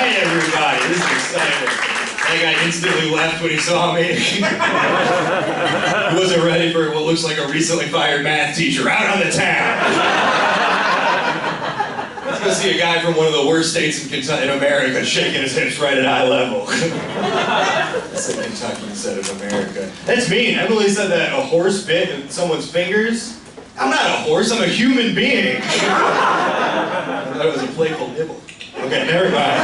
right, everybody, this is exciting. That guy instantly left when he saw me. He wasn't ready for what looks like a recently fired math teacher out on the town. Let's go see a guy from one of the worst states in America shaking his hips right at eye level. I said Kentucky instead of America. That's mean. Emily said that a horse bit in someone's fingers. I'm not a horse, I'm a human being. I thought it was a playful nibble. Okay, never mind.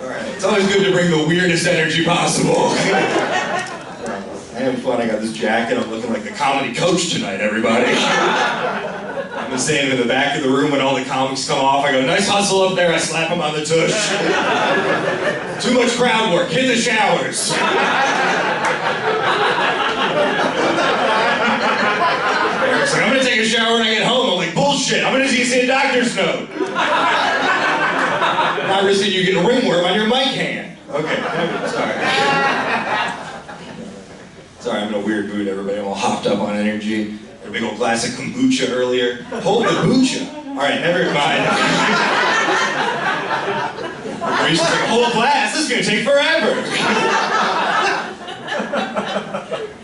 Alright, it's always good to bring the weirdest energy possible. I am fun, I got this jacket, I'm looking like the comedy coach tonight, everybody. I've been standing in the back of the room when all the comics come off, I go, nice hustle up there, I slap them on the tush. Too much crowd work, hit the showers. Eric's like, I'm gonna take a shower when I get home. I'm like, bullshit, I'm gonna see a doctor's note. Not risking you getting ringworm on your mic hand. Okay, sorry. Sorry, I'm in a weird mood, everybody. I'm all hopped up on energy. Had a big old glass of kombucha earlier. Hold the kombucha. Alright, never mind. Reese's like, a whole glass? This is gonna take forever.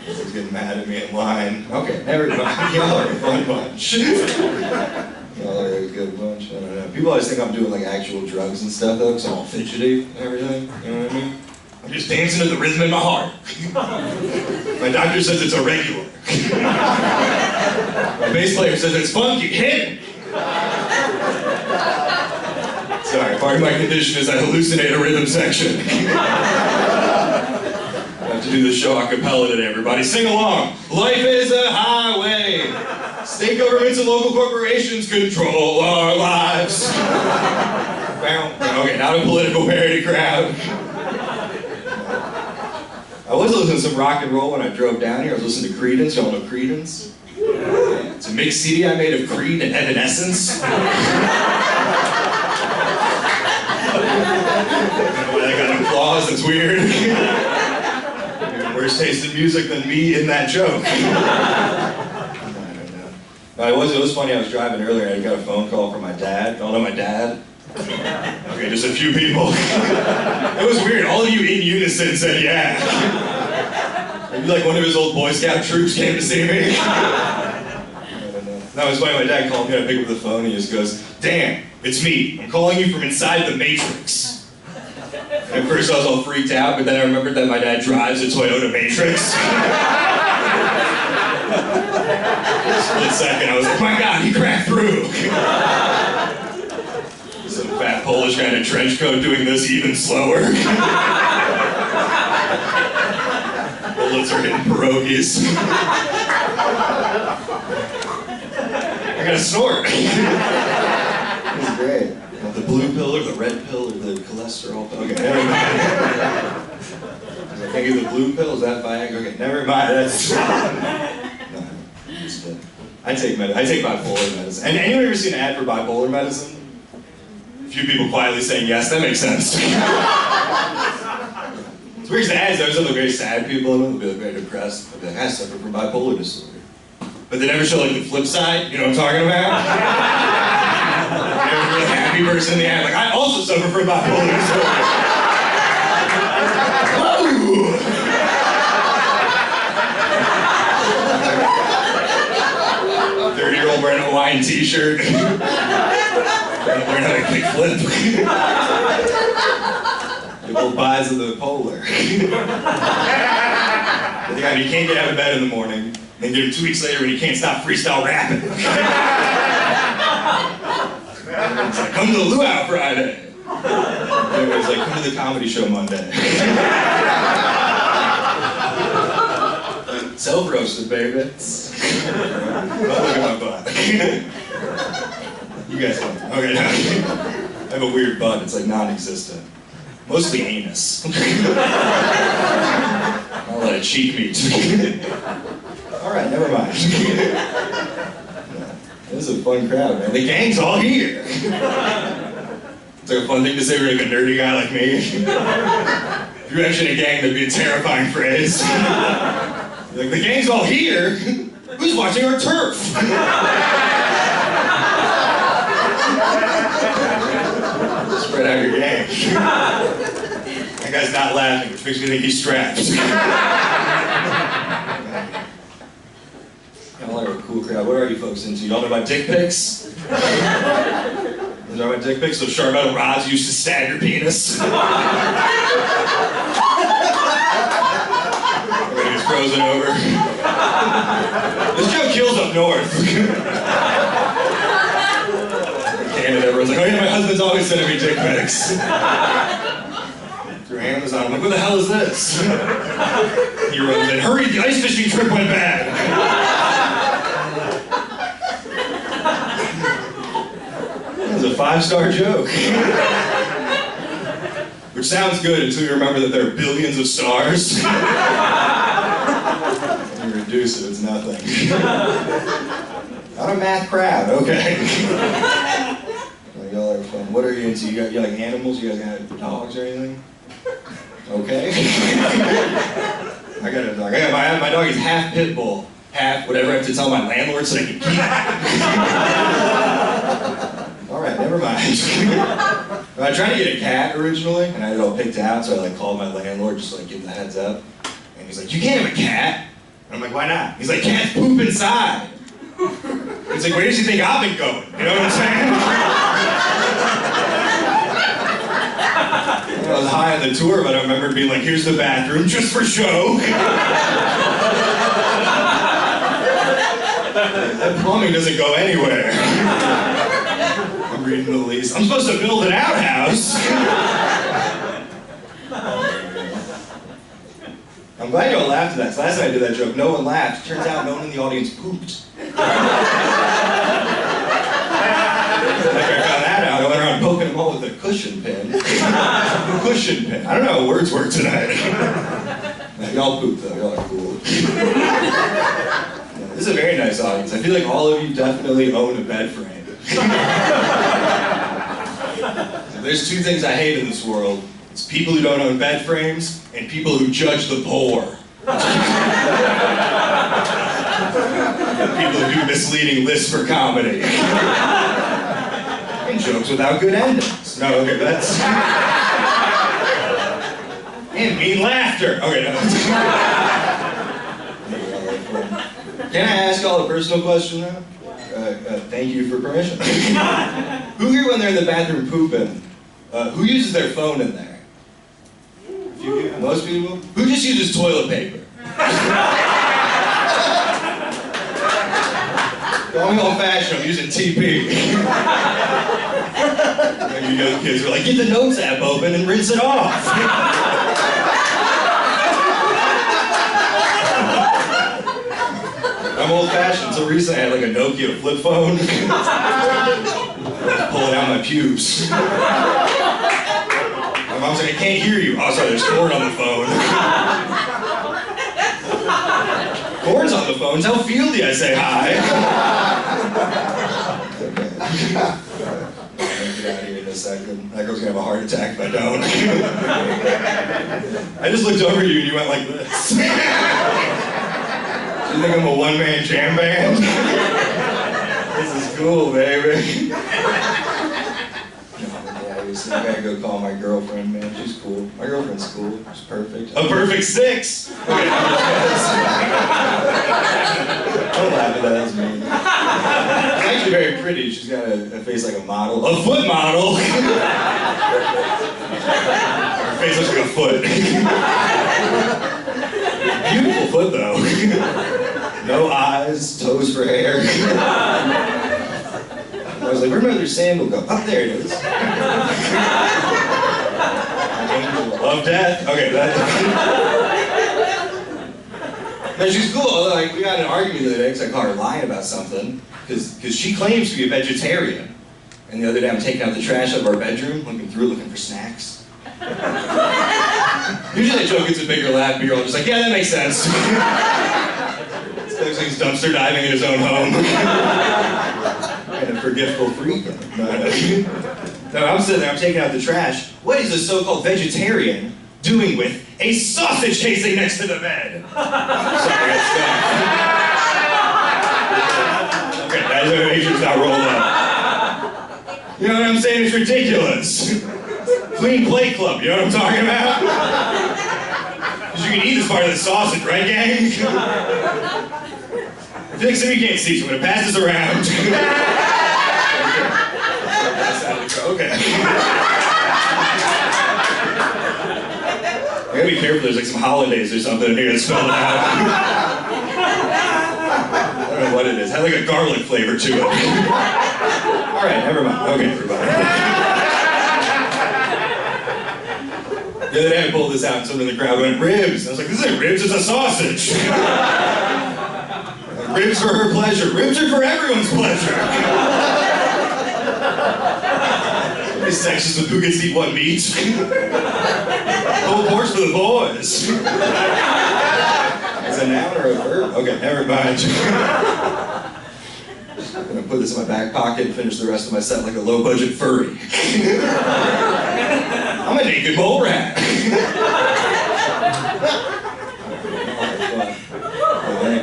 He's getting mad at me in line. Okay, never mind. Y'all are a fun bunch. Y'all are a good bunch. I don't know. People always think I'm doing like actual drugs and stuff though, because I'm all fidgety and everything. You know what I mean? I'm just dancing to the rhythm in my heart. My doctor says it's irregular. My bass player says it's funky. Hit it! Sorry, part of my condition is I hallucinate a rhythm section. To do the show a cappella today, everybody. Sing along. Life is a highway. State governments and local corporations control our lives. Okay, not a political parody crowd. I was listening to some rock and roll when I drove down here. I was listening to Creedence. Y'all know Creedence? It's a mixed CD I made of Creed and Evanescence. I don't know why that got applause. That's weird. Worse taste in music than me in that joke. I don't know. No, it was funny, I was driving earlier, I got a phone call from my dad. Y'all know my dad? Okay, just a few people. It was weird, all of you in unison said yeah. Maybe like one of his old Boy Scout troops came to see me. I don't know. No, it was funny, my dad called me, I picked up the phone, and he just goes, Dan, it's me. I'm calling you from inside the Matrix. At first I was all freaked out, but then I remembered that my dad drives a Toyota Matrix. Split second, I was like, my God, he cracked through. Some fat Polish guy in a trench coat doing this even slower. Bullets are hitting pierogies. I got a snort. It was great. The blue pill or the red pill or the cholesterol pill? Okay, never mind. I can't get the blue pill, is that Viagra? Okay, never mind. That's... No, it's good. I take bipolar medicine. And anyone ever seen an ad for bipolar medicine? A few people quietly saying yes, that makes sense. It's weird, the ads, there's other very sad people in them, they'll be like very depressed. They'll be like, I suffer from bipolar disorder. But they never show like the flip side, you know what I'm talking about? There's a real happy person in the ad, like, I also suffer from bipolar disorder. Whoa! 30-year-old wearing a Hawaiian t-shirt. Trying to learn how to kick flip. The old buys of the polar. The guy who can't get out of bed in the morning, then get him 2 weeks later when he can't stop freestyle rapping. It's like, come to the Luau Friday. Everybody's like, come to the comedy show Monday. Self-roasted, baby. Look at my butt. You guys don't. Okay, no. I have a weird butt. It's like non-existent. Mostly anus. I'll let it cheek meat. Alright, never mind. This is a fun crowd, man. The gang's all here. It's like a fun thing to say for like a nerdy guy like me. If you're actually in a gang, that'd be a terrifying phrase. You're like, the gang's all here? Who's watching our turf? Spread out your gang. That guy's not laughing, which makes me think he's strapped. Y'all are a cool crowd. What are you folks into? Y'all know about dick pics? You know about dick pics? Those sharp metal rods used to stab your penis? Everybody's frozen over. This joke kills up north. Canada, everyone's like, oh yeah, my husband's always sending me dick pics. Through Amazon, I'm like, what the hell is this? He runs in, hurry, the ice fishing trip went bad. That was a 5-star joke. Which sounds good until you remember that there are billions of stars. You reduce it, it's nothing. Not a math crowd, okay. Y'all are fun. What are you into? You like animals? You guys got dogs or anything? Okay. I got a dog. My dog is half pit bull, half whatever I have to tell my landlord so they can keep it. Alright, never mind. I tried to get a cat originally, and I had it all picked out, so I like called my landlord just to like give him the heads up. And he's like, you can't have a cat. And I'm like, why not? He's like, cats poop inside. He's like, where does he think I've been going? You know what I'm saying? I was high on the tour, but I remember being like, here's the bathroom, just for show. That plumbing doesn't go anywhere. I'm reading the lease. I'm supposed to build an outhouse. I'm glad you all laughed at that, because last time I did that joke, no one laughed. Turns out no one in the audience pooped. After I found that out, I went around poking them all with a cushion pin. Cushion pin. I don't know how words work tonight. Y'all poop though, y'all are cool. Yeah, this is a very nice audience. I feel like all of you definitely own a bed frame. There's two things I hate in this world. It's people who don't own bed frames and people who judge the poor. People who do misleading lists for comedy. And jokes without good endings. No, okay, that's... And mean laughter. Okay, no. Can I ask y'all a personal question now? Thank you for permission. Who here, when they're in the bathroom pooping, who uses their phone in there? A few people? Most people? Who just uses toilet paper? Going old fashioned, I'm using TP. And you young kids are like, get the Notes app open and rinse it off. I'm old fashioned, so recently I had like a Nokia flip phone. I was pulling out my pubes. My mom's like, I can't hear you. Oh, sorry, there's cord on the phone. Cord's on the phone. Tell Fieldy I say hi. Okay. Get out of here in a second. That girl's gonna have a heart attack if I don't. I just looked over you and you went like this. You think I'm a one-man jam band? This is cool, baby. I gotta go call my girlfriend, man. She's cool. My girlfriend's cool. She's perfect. A perfect 6! Okay, don't laugh at that, that's mean. She's actually very pretty. She's got a face like a model. A foot model! Her face looks like a foot. Beautiful foot, though. No eyes, toes for hair. I was like, where'd my other sandal go? Up there it is. Angel of death. Okay, that. No, she's cool. Although, like, we had an argument the other day because I caught her lying about something. Because she claims to be a vegetarian. And the other day I'm taking out the trash out of our bedroom, looking through it, looking for snacks. Usually that joke gets a bigger laugh, but you're all just like, yeah, that makes sense. Looks like he's dumpster diving in his own home. Kind of forgetful freak. No, I'm sitting there, I'm taking out the trash. What is a so-called vegetarian doing with a sausage casing next to the bed? Sorry, I got stuck. Okay, that animation's not rolled up. You know what I'm saying? It's ridiculous. Clean plate club, you know what I'm talking about? Because you can eat this part of the sausage, right, gang? I feel like some of you can't see, so I'm gonna pass this around. Okay. I gotta be careful, there's like some holidays or something in here that's spelled out. I don't know what it is. It had like a garlic flavor to it. Alright, never mind. Okay, everybody. The other day I pulled this out and someone in the crowd went, ribs. And I was like, this isn't ribs, it's a sausage. Ribs for her pleasure. Ribs are for everyone's pleasure. These sections with who gets to eat what meat. Whole portion for the boys. Is it a noun or a verb? Okay, never mind. I'm gonna put this in my back pocket and finish the rest of my set like a low-budget furry. I'm a naked mole rat.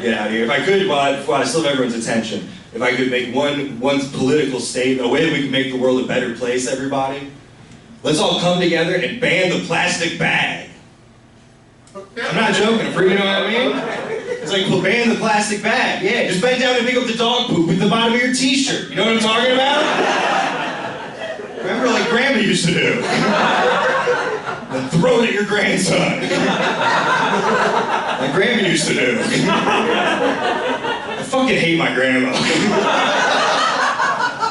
Get out of here. If I could, while I still have everyone's attention, if I could make one political statement, a way that we can make the world a better place, everybody, let's all come together and ban the plastic bag. I'm not joking, you know what I mean? It's like, we'll ban the plastic bag. Yeah, just bend down and pick up the dog poop at the bottom of your t-shirt. You know what I'm talking about? Remember, like Grandma used to do. Then throw it at your grandson. Like Grandma used to do. I fucking hate my grandma.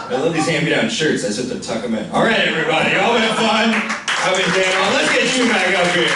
I love these hand-me-down shirts. I just have to tuck them in. All right, everybody, y'all have fun. I've been down. Let's get you back up here.